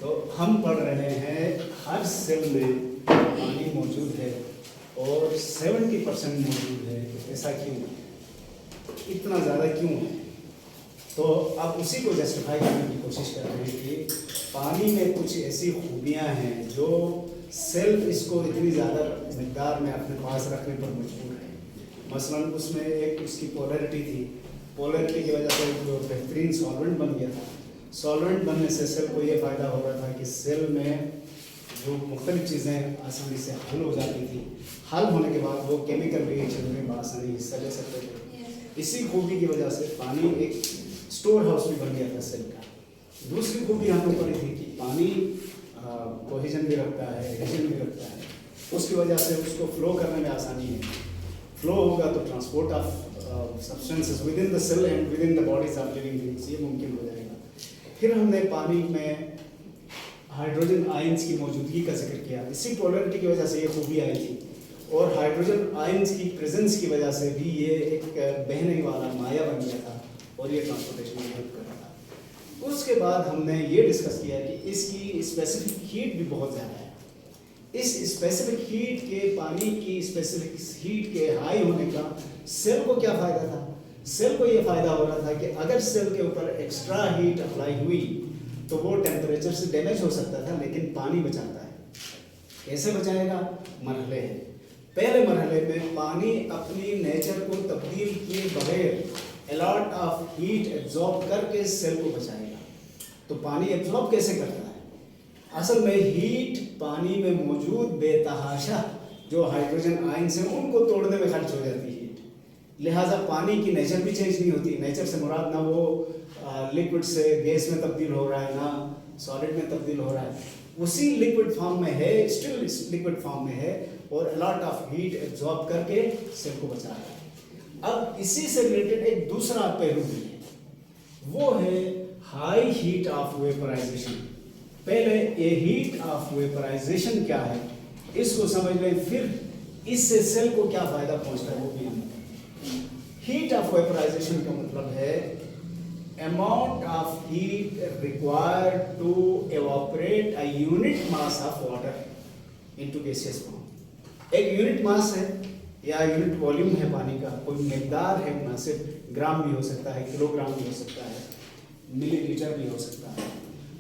तो हम पढ़ रहे हैं हर सेल में पानी मौजूद है और 70% मौजूद है। ऐसा क्यों है, इतना ज़्यादा क्यों है? तो अब उसी को जस्टिफाई करने की कोशिश कर रहे हैं कि पानी में कुछ ऐसी खूबियां हैं जो सेल इसको इतनी ज़्यादा मिकदार में अपने पास रखने पर मजबूर है। मसलन उसमें एक उसकी पोलैरिटी थी, पोलैरिटी की वजह से जो बेहतरीन सॉल्वेंट बन गया था। सॉल्वेंट बनने से सेल को ये फ़ायदा हो रहा था कि सेल में जो मुख्तलिफ चीज़ें आसानी से हल हो जाती थी, हल होने के बाद वो केमिकल रिएक्शन में आसानी हिस्सा ले सकते थे। इसी खूबी की वजह से पानी एक स्टोर हाउस भी बन गया था सेल का। दूसरी खूबी हमने पढ़ी थी कि पानी कोहेजन भी रखता है, एडिशन भी रखता है। उसकी वजह से उसको फ्लो करने में आसानी है। फ्लो होगा तो transport of substances within the cell and within the bodies of living things ये मुमकिन हो जाएगा। फिर हमने पानी में हाइड्रोजन आयंस की मौजूदगी का जिक्र किया। इसी पोलैरिटी की वजह से ये खूबी आई थी और हाइड्रोजन आयंस की प्रेजेंस की वजह से भी ये एक बहने वाला माया बन गया था और ये ट्रांसपोर्टेशन में हेल्प कर रहा था। उसके बाद हमने ये डिस्कस किया कि इसकी स्पेसिफिक हीट भी बहुत ज़्यादा है। इस स्पेसिफिक हीट के, पानी की स्पेसिफिक हीट के हाई होने का सेल को क्या फ़ायदा था? सेल को ये फ़ायदा हो रहा था कि अगर सेल के ऊपर एक्स्ट्रा हीट अप्लाई हुई तो वो टेम्परेचर से डैमेज हो सकता था, लेकिन पानी बचाता है। कैसे बचाएगा? मरहले हैं। पहले मरहले में पानी अपनी नेचर को तब्दील किए बगैर अलॉट ऑफ हीट एब्जॉर्ब करके सेल को बचाएगा। तो पानी एब्जॉर्ब कैसे करता है? असल में हीट पानी में मौजूद बेतहाशा जो हाइड्रोजन आयंस हैं उनको तोड़ने में खर्च हो जाती है हीट। लिहाजा पानी की नेचर भी चेंज नहीं होती। नेचर से मुराद ना वो लिक्विड से गैस में तब्दील हो रहा है, ना सॉलिड में तब्दील हो रहा है, उसी लिक्विड फॉर्म में है, स्टिल लिक्विड फॉर्म में है और अलॉट ऑफ हीट एब्जॉर्ब करके सेल को बचा रहा है। अब इसी से रिलेटेड एक दूसरा पहलू भी है, वो है हाई हीट ऑफ वेपराइजेशन। पहले ये हीट ऑफ वेपराइजेशन क्या है इसको समझ लें, फिर इससे सेल को क्या फायदा पहुंचता है वो भी हम। हीट ऑफ वेपराइजेशन का मतलब है amount of heat required to evaporate a unit mass of water into gaseous form. एक यूनिट मास है या यूनिट वॉल्यूम है पानी का, कोई मिकदार है मुनासिब, ग्राम भी हो सकता है, किलोग्राम भी हो सकता है, मिलीलीटर भी हो सकता है।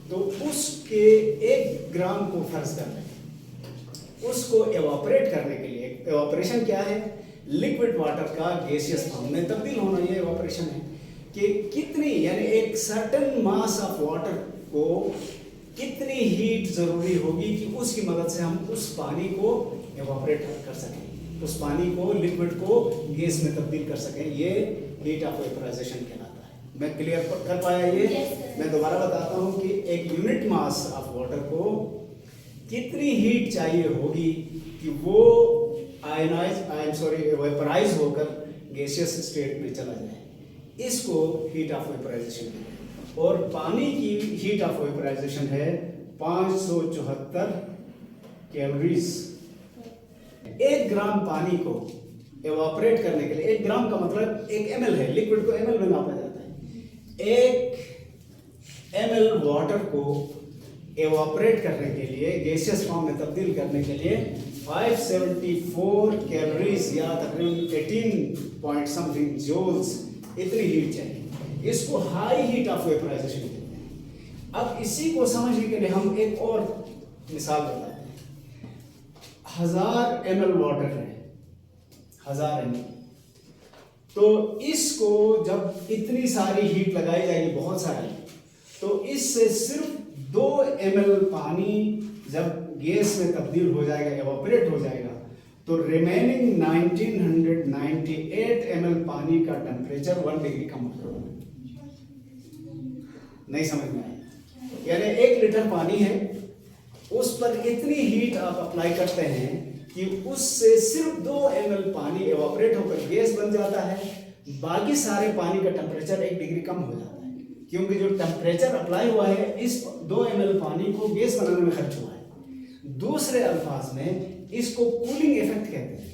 तो उसके 1 ग्राम को फर्ज कर लें, उसको एवापोरेट करने के लिए, एवापोरेशन क्या है? लिक्विड वाटर का गैसियस फॉर्म में तब्दील होना, ये एवापोरेशन है। कि कितनी, यानी एक सर्टेन मास ऑफ वाटर को कितनी हीट जरूरी होगी कि उसकी मदद से हम उस पानी को एवापोरेट कर सकें, उस पानी को, लिक्विड को गैस में तब्दील कर सकें। ये हीट ऑफ वेपराइजेशन कहलाता है। मैं क्लियर कर पाया ये? मैं दोबारा बताता हूँ कि एक यूनिट मास ऑफ वाटर को कितनी हीट चाहिए होगी कि वो वेपराइज होकर गैसियस स्टेट में चला जाए, इसको हीट ऑफ वेपराइजेशन है। और पानी की हीट ऑफ वेपराइजेशन है 574 कैलोरीज। 1 ग्राम पानी को एवापोरेट करने के लिए, 1 ग्राम का मतलब 1 ml है, लिक्विड को ml में नापा जाता है। 1 ml वाटर को एवापोरेट करने के लिए, गैसियस फॉर्म में तब्दील करने के लिए 574 कैलोरीज या तकरीबन 18 पॉइंट समथिंग जूल्स इतनी हीट चाहिए। इसको हाई हीट ऑफ वेपराइजेशन कहते हैं। अब इसी को समझने के लिए हम एक और मिसाल बताते हैं। 1000 ml वाटर है, 1000 ml, तो इसको जब इतनी सारी हीट लगाई जाएगी, बहुत सारी, तो इससे सिर्फ 2 ml पानी जब गैस में तब्दील हो जाएगा, एवापोरेट हो जाएगा, तो रिमेनिंग 1998 ml पानी का टेम्परेचर 1 डिग्री कम हो जाएगा। नहीं समझ में आया? यानी 1 लीटर पानी है, उस पर इतनी हीट आप अप्लाई करते हैं कि उससे सिर्फ 2 ml पानी एवापोरेट होकर गैस बन जाता है, बाकी सारे पानी का टेम्परेचर 1 डिग्री कम हो जाता है, क्योंकि जो टेम्परेचर अप्लाई हुआ है इस 2 ml पानी को गैस बनाने में खर्च हुआ है। दूसरे अल्फाज में इसको कूलिंग इफेक्ट कहते हैं।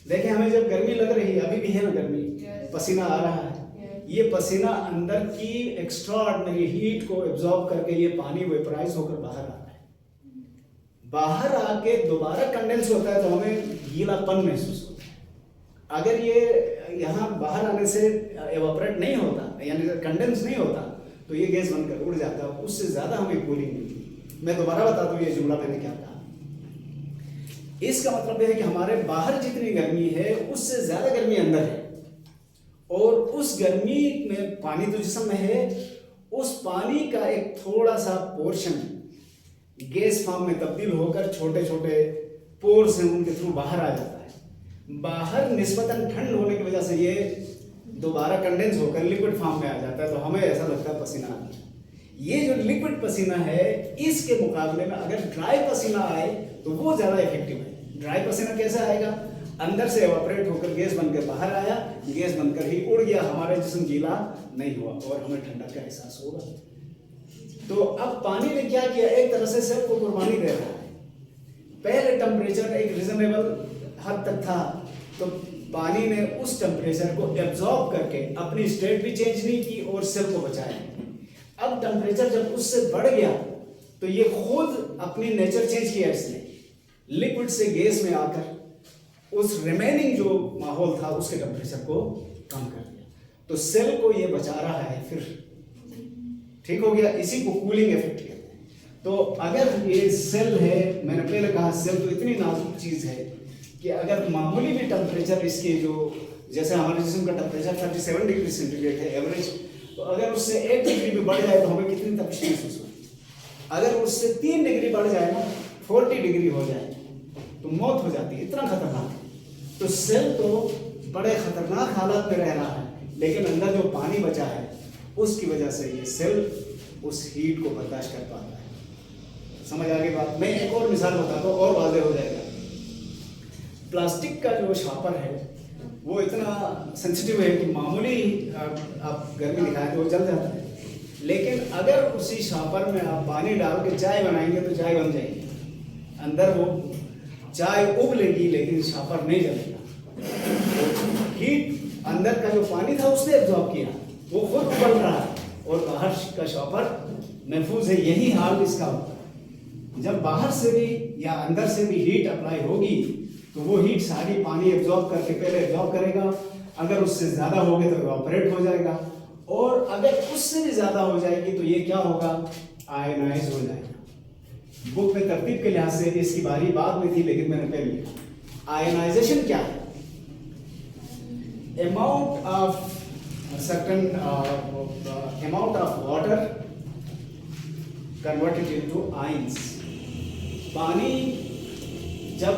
देखिए, हमें जब गर्मी लग रही है, अभी भी है ना गर्मी, पसीना आ रहा है, ये पसीना अंदर की एक्स्ट्रा ऑर्डिनरी हीट को एब्जॉर्ब करके ये पानी वेपराइज होकर बाहर आ रहा है। बाहर आके दोबारा कंडेंस होता है तो हमें गीलापन महसूस होता है। अगर ये यहाँ बाहर आने से एवापोरेट नहीं होता यानी कंडेंस नहीं होता तो ये गैस बनकर उड़ जाता है, उससे ज्यादा हमें कूलिंग मिलती। मैं दोबारा बता दूं ये जुमला मैंने क्या कहा। इसका मतलब यह है कि हमारे बाहर जितनी गर्मी है उससे ज्यादा गर्मी अंदर है, और उस गर्मी में पानी तो जिस्म में है, उस पानी का एक थोड़ा सा पोर्शन गैस फॉर्म में तब्दील होकर छोटे छोटे पोर्स हैं उनके थ्रू बाहर आ जाता है। बाहर निस्बतन ठंड होने की वजह से ये दोबारा कंडेंस होकर लिक्विड फॉर्म में आ जाता है, तो हमें ऐसा लगता है पसीना आ गया। ये जो लिक्विड पसीना है इसके मुकाबले में अगर ड्राई पसीना आए तो वो ज्यादा इफेक्टिव है। ड्राई पसीना कैसे आएगा? अंदर से एवापोरेट होकर गैस बनकर बाहर आया, गैस बनकर ही उड़ गया, हमारा जिस्म गीला नहीं हुआ और हमें ठंडक का एहसास होगा। तो अब पानी ने क्या किया, एक तरह से सेल्फ को कुर्बानी दे रहा है। पहले टेम्परेचर एक रिजनेबल हद तक था, तो पानी ने उस टेम्परेचर को एब्जॉर्ब करके अपनी स्टेट भी चेंज नहीं की और सेल को बचाया। अब टेम्परेचर जब उससे बढ़ गया तो ये खुद अपनी नेचर चेंज किया इसने, लिक्विड से गैस में आकर उस रिमेनिंग जो माहौल था उसके टेम्परेचर को कम कर दिया। तो सेल को ये बचा रहा है, फिर ठीक हो गया। इसी को कूलिंग इफेक्ट कहते हैं। तो अगर ये सेल है, मैंने पहले कहा सेल तो इतनी नाजुक चीज है कि अगर मामूली भी टेम्परेचर इसके जो जैसे हमारे जिस्म का टेम्परेचर 37 डिग्री सेंटीग्रेड है एवरेज, तो अगर उससे 1 डिग्री भी बढ़ जाए तो हमें कितनी तपिश महसूस होगी। अगर उससे 3 डिग्री बढ़ जाए ना, 40 डिग्री हो जाए तो मौत हो जाती है, इतना खतरनाक है। तो सेल तो बड़े खतरनाक हालात में रह रहा है, लेकिन अंदर जो पानी बचा है उसकी वजह से ये सेल उस हीट को बर्दाश्त कर पाता है। समझ आ गई बात? मैं एक और मिसाल बताता हूँ और वाज़ेह हो जाएगा। प्लास्टिक का जो शापर है वो इतना सेंसिटिव है कि मामूली आप गर्मी दिखाएं तो वो जल जाता है, लेकिन अगर उसी शापर में आप पानी डाल के चाय बनाएंगे तो चाय बन जाएगी, अंदर वो चाय उबलेगी लेकिन शापर नहीं जलेगा। हीट अंदर का जो पानी था उसने एब्जॉर्ब किया, वो खुद उबल रहा है और बाहर का शॉपर महफूज है। यही हाल इसका होता है। जब बाहर से भी या अंदर से भी हीट अप्लाई होगी तो वो हीट सारी पानी एब्जॉर्ब करके पहले एब्जॉर्ब करेगा, अगर उससे ज्यादा हो गए तो इवापोरेट हो जाएगा, और अगर उससे भी ज्यादा हो जाएगी तो ये क्या होगा, आयनाइज हो जाएगा। बुक में तरतीब के लिहाज से इसकी बारी बाद में थी, लेकिन मैंने पहले लिखा। आयनाइजेशन क्या है? Amount of certain amount of water converted into ions। पानी जब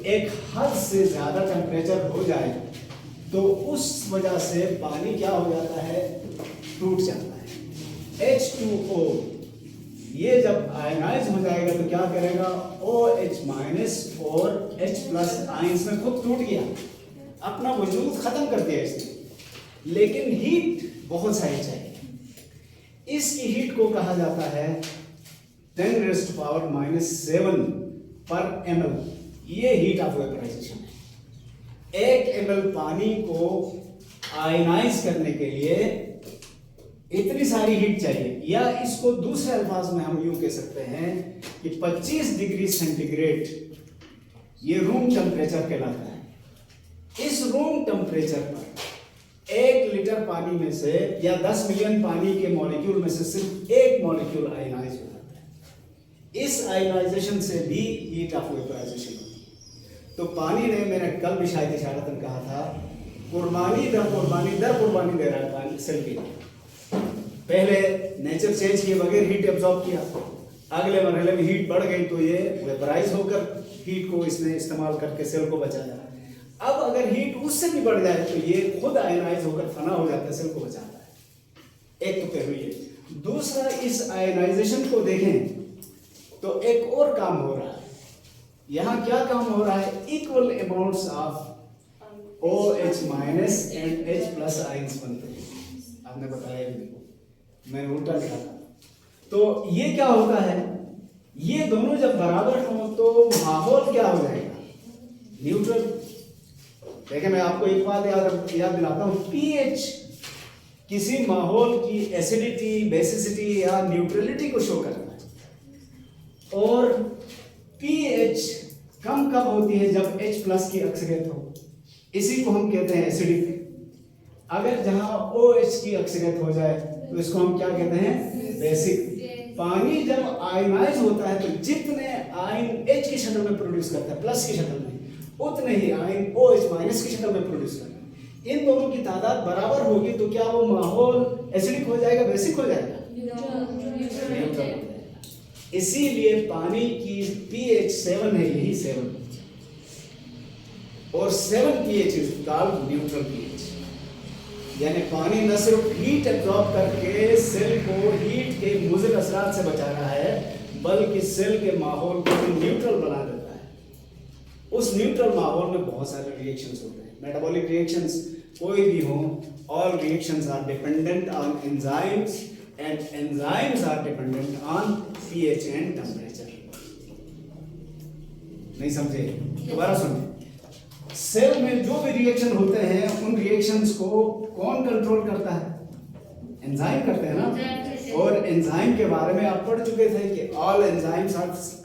एक हद से ज्यादा टेम्परेचर हो जाए तो उस वजह से पानी क्या हो जाता है, टूट जाता है। H2O ये जब आयनाइज हो जाएगा तो क्या करेगा, OH- और H+ आयंस में खुद टूट गया, अपना वजूद खत्म कर दिया इसने, लेकिन हीट बहुत सारी चाहिए। इसकी हीट को कहा जाता है 10⁻⁻7 पर ml। ये हीट ऑफ वेपराइजेशन है। 1 ml पानी को आयनाइज करने के लिए इतनी सारी हीट चाहिए, या इसको दूसरे अल्फाज में हम यूं कह सकते हैं कि 25 डिग्री सेंटीग्रेड ये रूम टेम्परेचर कहलाता है। इस रूम टेम्परेचर पर 1 लीटर पानी में से या 10 मिलियन पानी के मॉलिक्यूल में से सिर्फ 1 मॉलिक्यूल आयनाइज हो जाता है। इस आयनाइजेशन से भी हीट ऑफ वेपराइजेशन होती है। तो पानी ने, मैंने कल भी शायद इशारतन कहा था, कुर्बानी दर कुर्बानी दे रहा है पानी सेल के लिए। पहले नेचर चेंज किए बगैर हीट एब्जॉर्ब किया, अगले मरहले में हीट बढ़ गई तो ये वेपराइज होकर हीट को इसने इस्तेमाल करके सेल को बचाया। अब अगर हीट उससे भी बढ़ जाए तो ये खुद आयनाइज होकर फना हो जाता है, सेल को बचाता है। एक तो कह हुई है। दूसरा, इस आयनाइजेशन को देखें तो एक और काम हो रहा है। यहाँ क्या काम हो रहा है, equal amounts of OH- and H+ ions बनते हैं। आपने बताया भी, मैंने उल्टा लिखा था। तो ये क्या होता है, ये दोनों जब बराबर हो तो माहौल क्या हो जाएगा, न्यूट्रल। देखिए मैं आपको एक बात याद दिलाता हूँ, पीएच किसी माहौल की एसिडिटी, बेसिसिटी या न्यूट्रलिटी को शो करता है। और पीएच कम कब होती है? जब H प्लस की अक्सरियत हो, इसी को हम कहते हैं एसिडिक। अगर जहां OH की अक्सरियत हो जाए तो इसको हम क्या कहते हैं? बेसिक। पानी जब आयनाइज होता है तो जितने आयन H की शक्ल में प्रोड्यूस करता है प्लस की शक्ल में, उतने ही आयन OH माइनस की शक्ल में प्रोड्यूस करता है। इन दोनों की तादाद बराबर होगी तो क्या वो माहौल एसिडिक हो जाएगा, बेसिक हो जाएगा? न्यूट्रल। इसीलिए पानी की pH 7 है, यही 7, और 7 pH is called neutral pH। यानी पानी न सिर्फ हीट एब्जॉर्ब करके सेल को हीट के मुज़िर असरात से बचा रहा है, बल्कि सेल के माहौल को न्यूट्रल बना देता है। उस न्यूट्रल माहौल में बहुत सारे रिएक्शंस होते हैं, मेटाबॉलिक रिएक्शंस कोई भी हो, all reactions are dependent on enzymes and enzymes are dependent on pH and temperature. नहीं समझे? दोबारा सुनिए। सेल में जो भी रिएक्शन होते हैं उन रिएक्शंस को कौन कंट्रोल करता है? एंजाइम करते हैं ना। और एंजाइम के बारे में आप पढ़ चुके थे कि all enzymes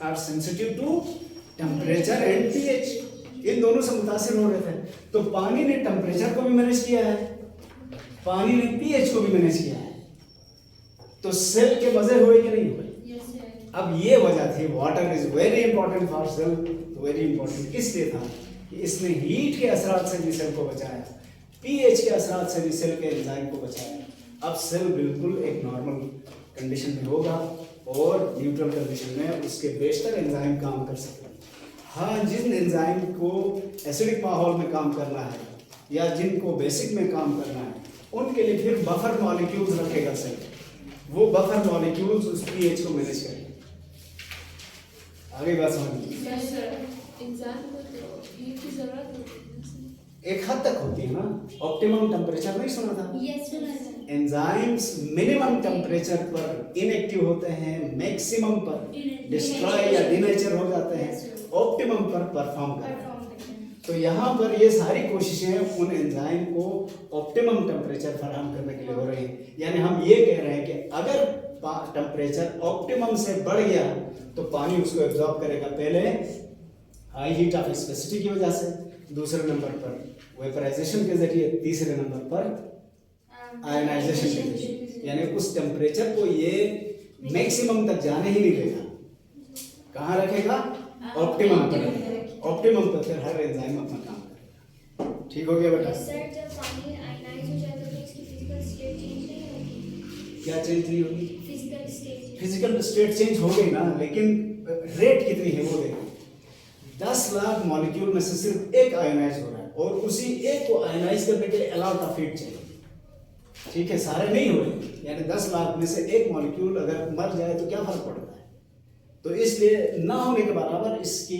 are sensitive to temperature and pH। इन दोनों से मुतासिर हो रहे थे। तो पानी ने टेम्परेचर को भी मैनेज किया है, पानी ने pH को भी मैनेज किया है, तो सेल के मजे हुए कि नहीं हुए? अब ये वजह थी water is very important for sale. Very important इसलिए था कि इसने हीट के असरात से भी सेल को बचाया, pH के असरात से भी सेल के एंजाइम को बचाया। अब सेल बिल्कुल एक नॉर्मल कंडीशन में होगा और न्यूट्रल कंडीशन में उसके बेशतर एंजाइम काम कर सकते हैं। हाँ, जिन एंजाइम को एसिडिक माहौल में काम करना है या जिनको बेसिक में काम करना है, उनके लिए फिर बफर मॉलिक्यूल्स रखेगा सेल। वो बफर मॉलिक्यूल्स उस pH को मैनेज करेंगे। आगे बात समझिए। एक हद तक होती है ना, ऑप्टिमम टेम्परेचर नहीं सुना था? एंजाइम्स मिनिमम टेम्परेचर पर इनएक्टिव होते हैं, मैक्सिमम पर डिस्ट्रॉय या डिनेचर हो जाते हैं, ऑप्टिमम पर परफॉर्म करते हैं। तो यहाँ पर ये सारी कोशिशें उन एंजाइम को ऑप्टिमम टेम्परेचर फराहम करने के लिए हो रही हैं। यानी हम ये कह रहे हैं कि अगर टेम्परेचर ऑप्टिमम से बढ़ गया तो पानी उसको एब्जॉर्ब करेगा, पहले हाई हीट ऑफ स्पेसिटी की वजह से, दूसरे नंबर पर वेपराइजेशन के जरिए, तीसरे नंबर पर आयनाइजेशन के जरिए। यानी उस टेम्परेचर को ये मैक्सिमम तक जाने ही नहीं देगा। कहाँ रखेगा? ऑप्टिमम पर। ऑप्टिमम पर फिर हर एंजाइम अपना काम करेगा। ठीक हो गया बेटा? सर, जब पानी आयनाइज हो जाता है तो इसकी फिजिकल स्टेट चेंज नहीं होगी? क्या चेंज नहीं होगी? Physical state. Physical state change हो गई ना, लेकिन रेट कितनी है वो देखो। 10 लाख मॉलिक्यूल में से सिर्फ एक आयनाइज हो रहा है और उसी एक को आयनाइज करने के लिए अलॉट ऑफ हीट चाहिए। ठीक है, सारे नहीं हो रहे, यानी 10 लाख में से एक मॉलिक्यूल अगर मर जाए तो क्या फर्क पड़ता है? तो इसलिए ना होने के बराबर इसकी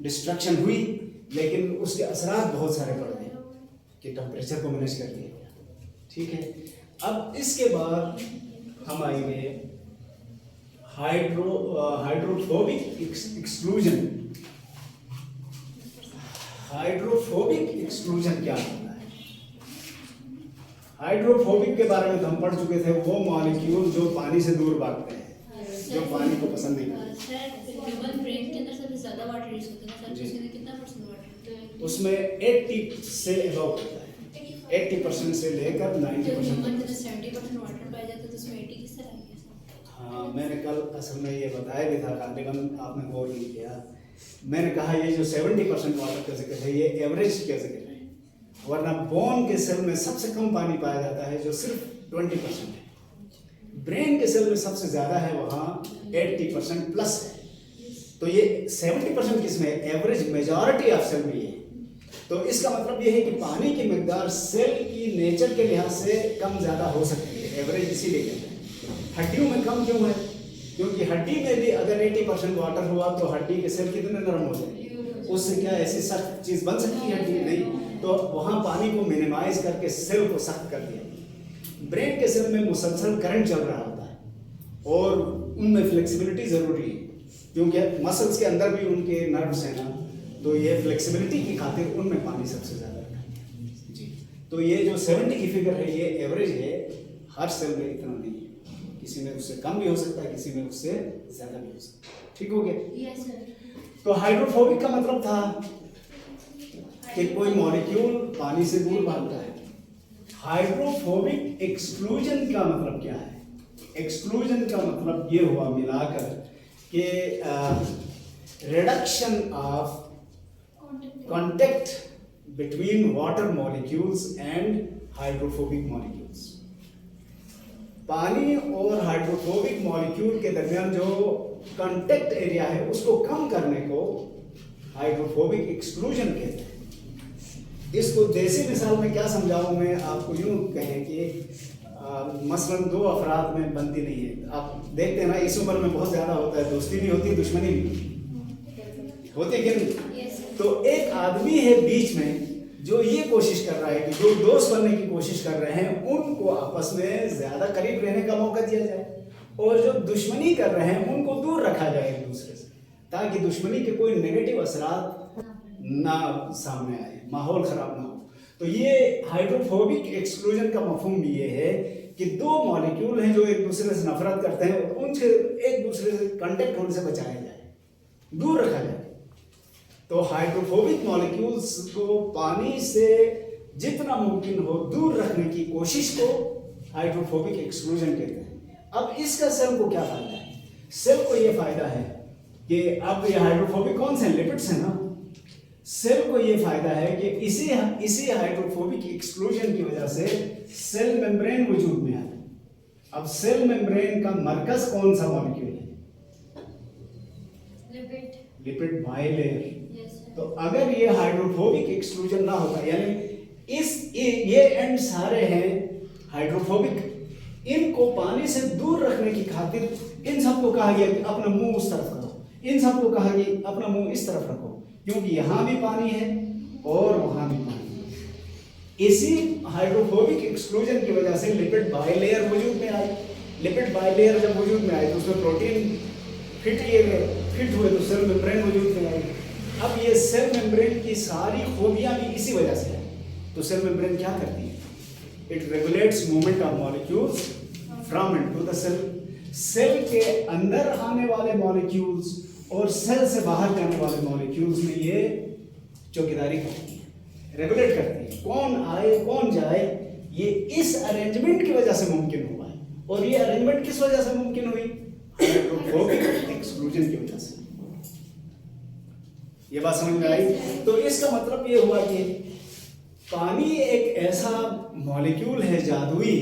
डिस्ट्रक्शन हुई, लेकिन उसके असरात बहुत सारे पड़ गए कि टेम्परेचर को मैनेज कर दिया गया। ठीक है, अब इसके बाद हम आएंगे हाइड्रोफोबिक एक्सक्लूजन। हाइड्रोफोबिक एक्सक्लूजन क्या होता है? हाइड्रोफोबिक के बारे में तो हम पढ़ चुके थे, वो मॉलिक्यूल जो पानी से दूर भागते हैं, जो पानी को पसंद नहीं करते। ह्यूमन ब्रेन के अंदर सबसे ज्यादा वाटर यूज होता है सर, उसमें कितना परसेंट वाटर? उसमें 80 से अबव होता है, 80% से लेकर 90%। 70% वाटर पाया जाता है तो उसमें 80 किस तरह है सर? हाँ, मैंने कल असल में ये बताया भी था, गालिबन आपने गौर नहीं किया। मैंने कहा ये जो 70% वाटर का जिक्र है ये एवरेज का जिक्र है, वरना बोन के सेल में सबसे कम पानी पाया जाता है जो सिर्फ 20% है। ब्रेन के सेल में सबसे ज्यादा है, वहाँ 80% प्लस है। तो ये 70% किसमें? एवरेज मेजॉरिटी ऑफ सेल में है। तो इसका मतलब ये है कि पानी की मिकदार सेल की नेचर के लिहाज से कम ज्यादा हो सकती है, एवरेज इसीलिए कहते हैं। हड्डियों में कम क्यों है? क्योंकि हड्डी में भी अगर 80% वाटर हुआ तो हड्डी के सेल कितने नरम हो जाएंगे? उससे क्या ऐसी सख्त चीज बन सकती है हड्डी? नहीं। तो वहाँ पानी को मिनिमाइज करके सेल को सख्त कर दिया। ब्रेन के सेल में मुसलसल करंट चल रहा होता है और उनमें फ्लेक्सिबिलिटी जरूरी है, क्योंकि मसल्स के अंदर भी उनके नर्व्स हैं ना, तो ये फ्लेक्सिबिलिटी की खातिर उनमें पानी सबसे ज्यादा रखा है। जी, तो ये जो 70 की फिगर है ये एवरेज है, हर सेल में इतना नहीं है, किसी में उससे कम भी हो सकता है, किसी में उससे ज्यादा भी हो सकता है। ठीक हो गया? Yes sir. तो हाइड्रोफोबिक का मतलब था कि कोई मॉलिक्यूल पानी से दूर भागता है। हाइड्रोफोबिक एक्सक्लूजन का मतलब क्या है? एक्सक्लूजन का मतलब ये हुआ मिलाकर कि reduction of contact between water molecules and hydrophobic molecules। पानी और हाइड्रोफोबिक मॉलिक्यूल के दरमियान जो कांटेक्ट एरिया है उसको कम करने को हाइड्रोफोबिक एक्सक्लूजन कहते हैं। इसको देसी मिसाल में क्या समझाऊं मैं आपको, यूं कहें कि मसलन दो अफराद में बनती नहीं है। आप देखते हैं ना इस उम्र में बहुत ज्यादा होता है, दोस्ती भी होती है, दुश्मनी भी होती है कि नहीं? Yes sir. तो एक आदमी है बीच में जो ये कोशिश कर रहा है कि जो दोस्त बनने की कोशिश कर रहे हैं उनको आपस में ज्यादा करीब रहने का मौका दिया जाए, और जो दुश्मनी कर रहे हैं उनको दूर रखा जाए एक दूसरे से, ताकि दुश्मनी के कोई नेगेटिव असरात ना सामने आए, माहौल खराब ना हो। तो ये हाइड्रोफोबिक एक्सक्लूजन का मफहूम भी ये है कि दो मॉलिक्यूल हैं जो एक दूसरे से नफरत करते हैं, उनसे एक दूसरे से कांटेक्ट होने से बचाया जाए, दूर रखा जाए। तो हाइड्रोफोबिक मॉलिक्यूल्स को पानी से जितना मुमकिन हो दूर रखने की कोशिश को हाइड्रोफोबिक एक्सक्लूजन कहते हैं। अब इसका सेल को क्या फायदा है? सेल को ये फायदा है कि अब ये हाइड्रोफोबिक कौन से लिपिड्स हैं ना, सेल को ये फायदा है कि इसी हाइड्रोफोबिक एक्सक्लूजन की वजह से सेल मेम्ब्रेन वजूद में आए। अब सेल मेम्ब्रेन का मरकज कौन सा मॉलिक्यूल है? Lipid bilayer. तो अगर ये हाइड्रोफोबिक एक्सक्लूजन ना होता, यानी ये एंड सारे हैं हाइड्रोफोबिक, इनको पानी से दूर रखने की खातिर इन सबको कहा गया कि अपना मुंह उस तरफ करो, इन सबको कहा गया अपना मुंह इस तरफ रखो, क्योंकि यहां भी पानी है और वहां भी पानी है। इसी हाइड्रोफोबिक एक्सक्लूजन की वजह से लिपिड बाइलेयर वजूद में आई। लिपिड बाइलेयर जब वजूद में आई तो उसमें प्रोटीन फिट किए गए, फिट हुए तो सेल मेम्ब्रेन वजूद में आई। अब ये सेल मेम्ब्रेन की सारी खूबियां भी इसी वजह से है। तो सेल मेम्ब्रेन क्या करती है? It regulates movement of molecules from into the cell. Cell के अंदर आने वाले मॉलिक्यूल्स और सेल से बाहर जाने वाले मॉलिक्यूल्स में ये चौकीदारी करती है, रेगुलेट करती है, कौन आए कौन जाए। ये इस अरेंजमेंट की वजह से मुमकिन हुआ है। और ये अरेंजमेंट किस वजह से मुमकिन हुई? हाइड्रोफोबिक एक्सक्लूजन की वजह से। ये बात समझ में आई? तो इसका मतलब ये हुआ कि पानी एक ऐसा मॉलिक्यूल है जादुई,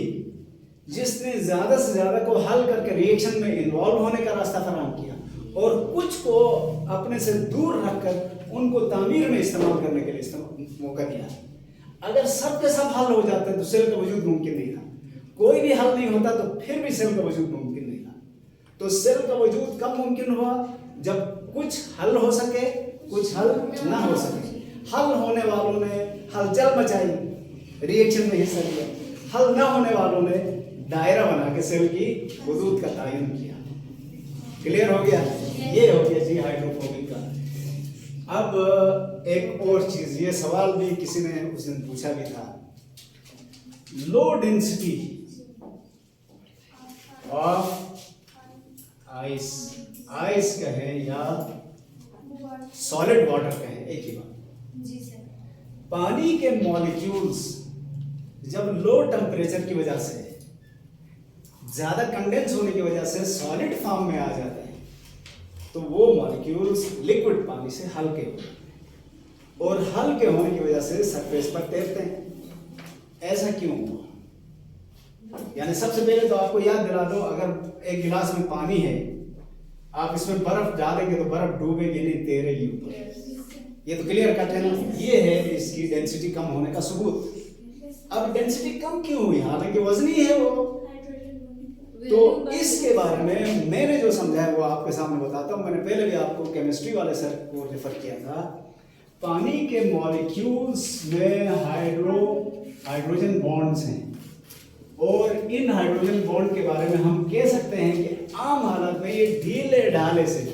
जिसने ज्यादा से ज्यादा को हल करके रिएक्शन में इन्वॉल्व होने का रास्ता फराहम किया, और कुछ को अपने से दूर रखकर उनको तामीर में इस्तेमाल करने के लिए मौका दिया। अगर सब के सब हल हो जाते तो सेल का वजूद मुमकिन नहीं था। कोई भी हल नहीं होता तो फिर भी सेल का वजूद मुमकिन नहीं था। तो सेल का वजूद कब मुमकिन हुआ? जब कुछ हल हो सके, कुछ हल ना हो सके। हल होने वालों ने हलचल मचाई, रिएक्शन में हिस्सा लिया। हल ना होने वालों ने दायरा बना के सेल की वजूद का तायन किया। क्लियर हो गया? ये हो गया जी हाइड्रोफोबिक का। अब एक और चीज, ये सवाल भी किसी ने उस दिन पूछा भी था, low density of ice, ice कहें या सॉलिड वाटर कहें, एक ही बात। जी सर। पानी के मॉलिक्यूल्स जब लो टेम्परेचर की वजह से, ज्यादा कंडेंस होने की वजह से सॉलिड फॉर्म में आ जाते हैं, तो वो मॉलिक्यूल्स लिक्विड पानी से हल्के होते हैं, और हल्के होने की वजह से सरफेस पर तैरते हैं। ऐसा क्यों हुआ? यानी सबसे पहले तो आपको याद दिला दो, अगर एक गिलास में पानी है, आप इसमें बर्फ डालेंगे तो बर्फ डूबेगी नहीं, तैरेगी ऊपर। ये तो क्लियर कट है ना? ये है इसकी डेंसिटी कम होने का सबूत। अब डेंसिटी कम क्यों हुई? हालांकि वजनी है वो। तो इसके बारे में मैंने जो समझा है वो आपके सामने बताता हूं। मैंने पहले भी आपको केमिस्ट्री वाले सर को रेफर किया था। पानी के मॉलिक्यूल्स में हाइड्रोजन बॉन्ड्स हैं, और इन हाइड्रोजन बॉन्ड के बारे में हम कह सकते हैं कि आम हालत में ये ढीले ढाले से,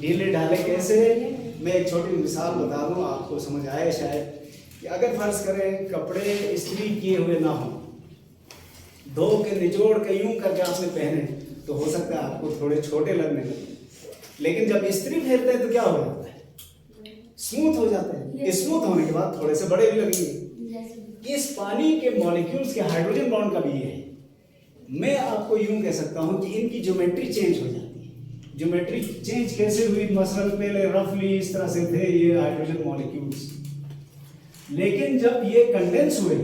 ढीले ढाले कैसे? मैं एक छोटी मिसाल बता दूं, आपको समझ आए शायद। कि अगर फर्ज करें कपड़े इस्त्री किए हुए ना हो, धो के निचोड़ के यूं करके आपने पहने तो हो सकता है आपको थोड़े छोटे लगने लगे, लेकिन जब इस्त्री फेरते हैं तो क्या हो जाता है, स्मूथ हो जाते हैं। स्मूथ होने के बाद थोड़े से बड़े भी लगेंगे। इस पानी के मॉलिक्यूल्स के हाइड्रोजन बॉन्ड का भी ये है। मैं आपको यूं कह सकता हूं कि इनकी ज्योमेट्री चेंज हो जाती है। ज्योमेट्री चेंज कैसे हुई? मसलन पहले रफली इस तरह से थे ये हाइड्रोजन मॉलिक्यूल्स, लेकिन जब ये कंडेंस हुए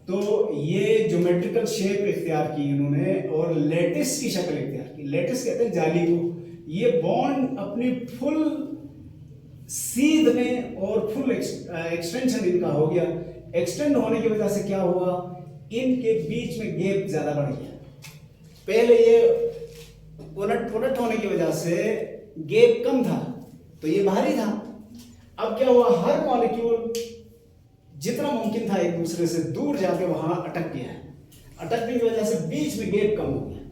तो ये ज्योमेट्रिकल शेप इख्तियार की इन्होंने और लेटिस की शक्ल इख्तियार की। लेटिस कहते हैं जाली को। ये बॉन्ड अपनी फुल सीध में और फुल एक्सटेंशन इनका हो गया। एक्सटेंड होने की वजह से क्या हुआ, इनके बीच में गैप ज्यादा बढ़ गया। पहले ये उलट पुलट होने की वजह से गैप कम था तो ये भारी था। अब क्या हुआ, हर मॉलिक्यूल जितना मुमकिन था एक दूसरे से दूर जाके वहां अटक गया है। अटकने की वजह से बीच में गैप कम हो गया।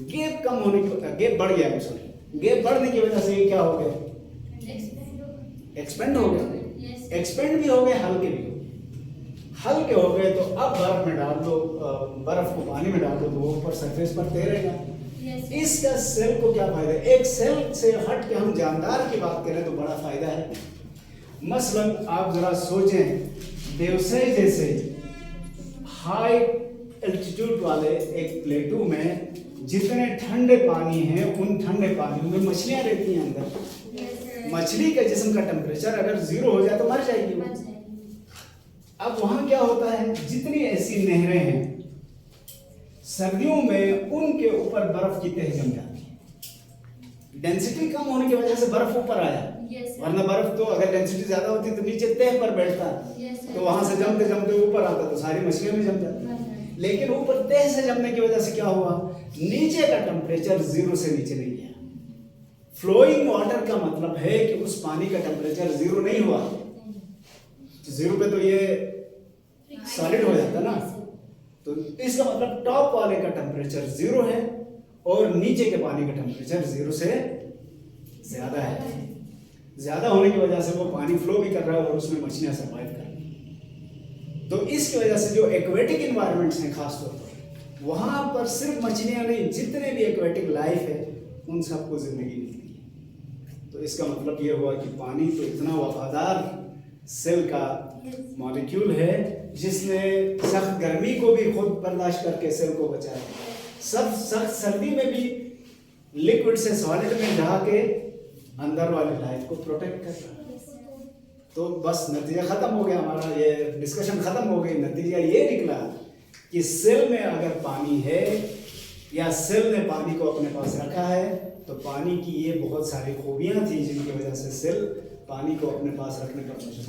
गैप कम होने की गैप बढ़ गया, सॉरी गैप बढ़ने की वजह से ये क्या हो गया, एक्सपेंड हो गया। एक्सपेंड भी हो गए, हल्के भी हो गए। हल्के हो गए तो अब बर्फ में डाल दो, बर्फ को पानी में डाल दो तो वो ऊपर सरफेस पर तैरेगा। इसका सेल को क्या फायदा है? एक सेल से हट के हम जानदार की बात करें तो बड़ा फायदा है। मसलन आप जरा सोचें, देवसई जैसे हाई एल्टीट्यूड वाले एक प्लेटू में जितने ठंडे पानी हैं उन ठंडे पानी में मछलियां रहती हैं अंदर। मछली के जिस्म का टेम्परेचर अगर 0 हो जाए तो मर जाएगी। अब वहां क्या होता है, जितनी ऐसी नहरें हैं सर्दियों में उनके ऊपर बर्फ की तह जम जाती है। डेंसिटी कम होने की वजह से बर्फ ऊपर आया, वरना बर्फ तो अगर डेंसिटी ज्यादा होती तो नीचे तह पर बैठता, तो वहां से जमते जमते ऊपर आता तो सारी मछलियां भी जम जाती। लेकिन ऊपर तह से जमने की वजह से क्या हुआ, नीचे का टेम्परेचर 0 से नीचे नहीं गया। फ्लोइंग वाटर का मतलब है कि उस पानी का टेम्परेचर 0 नहीं हुआ। 0 पे तो ये सॉलिड हो जाता ना, तो इसका मतलब टॉप वाले का टेम्परेचर 0 है और नीचे के पानी का टेम्परेचर 0 से ज्यादा है। ज्यादा होने की वजह से वो पानी फ्लो भी कर रहा है और उसमें मछलियां सर्वाइव कर रही हैं। तो इसकी वजह से जो एक्वेटिक इन्वायरमेंट्स हैं खासतौर पर, वहां पर सिर्फ मछलियां नहीं, जितने भी एक्वेटिक लाइफ है उन सबको जिंदगी मिलती है। तो इसका मतलब ये हुआ कि पानी तो इतना वफादार सेल का मॉलिक्यूल है जिसने सख्त गर्मी को भी खुद बर्दाश्त करके सेल को बचाया। सब सख्त सर्दी में भी लिक्विड से सॉलिड में जा के अंदर वाली लाइफ को प्रोटेक्ट कर रहा है। तो बस नतीजा खत्म हो गया हमारा, ये डिस्कशन खत्म हो गई। नतीजा ये निकला कि सेल में अगर पानी है या सेल ने पानी को अपने पास रखा है तो पानी की ये बहुत सारी खूबियां थी जिनकी वजह से सेल पानी को अपने पास रखने का कोशिश।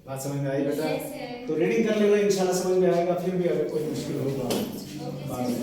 बात समझ में आई बेटा? तो रीडिंग कर लेना, इंशाल्लाह समझ में आएगा। फिर भी अगर कोई मुश्किल होगा बाद में